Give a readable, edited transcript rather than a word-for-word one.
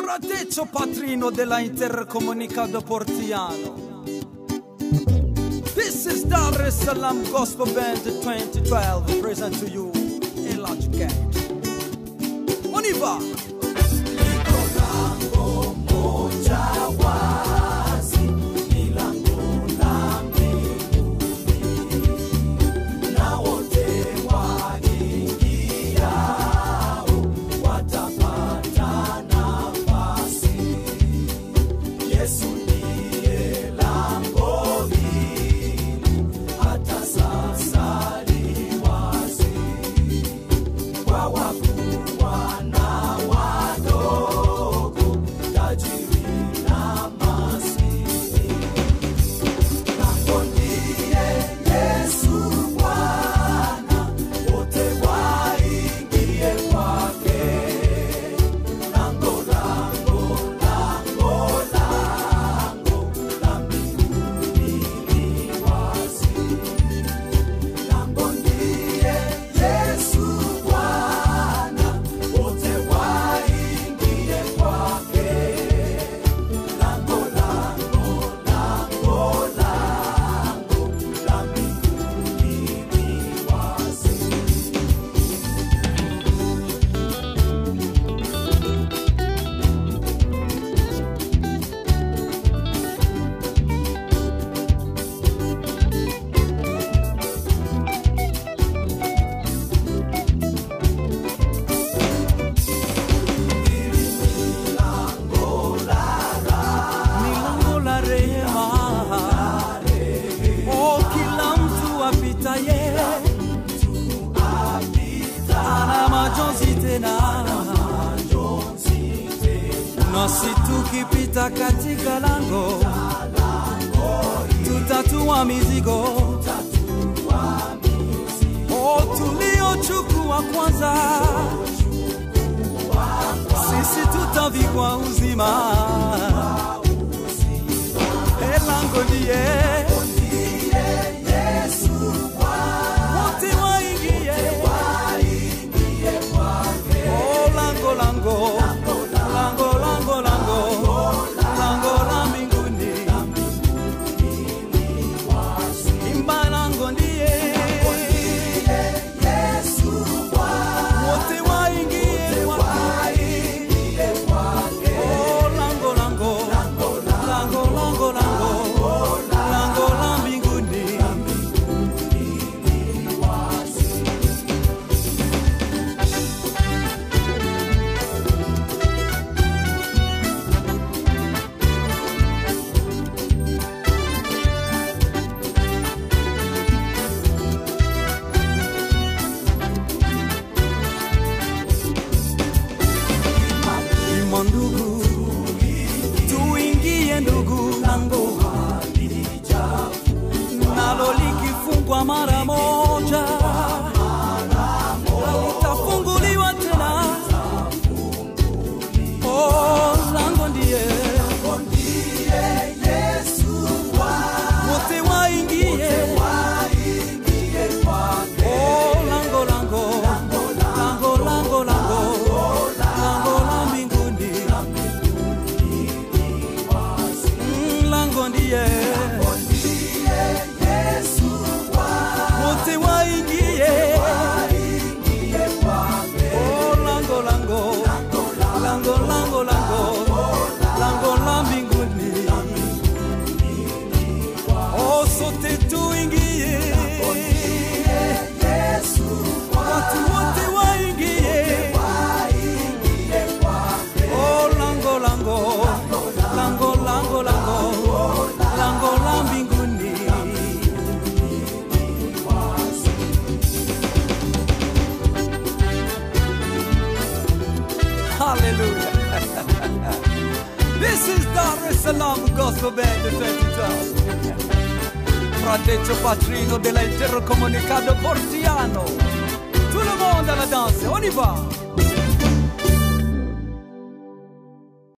Frateggio patrino della Intercomunicado Portiano. This is Dar es Salaam Gospel Band 2012, present to you in Logic Cat. On y va! Nasi tukipita katika lango, tutatua mizigo, tuliochukua kwanza, sisi tutavikwa uzima. Lango ndiye ndugu, tuingie ndugu, lango nalo likifungwa mara moja litafunguliwa tena. Lango ndiye Yesu, wote waingie kwake. Lango lango lango lango lango la mbinguni, lango ndiye Yesu, wote waingie kwake. Lango lango lango lango lango la mbinguni, sote tuingie, watu wote waingie kwake. Lango lango lango lango lango la mbinguni. Hallelujah. This is Dar es Salaam Gospel Band 2012. Frateggio patrino della Intercomunicado Portiano. Tout le monde à la danse, on y va.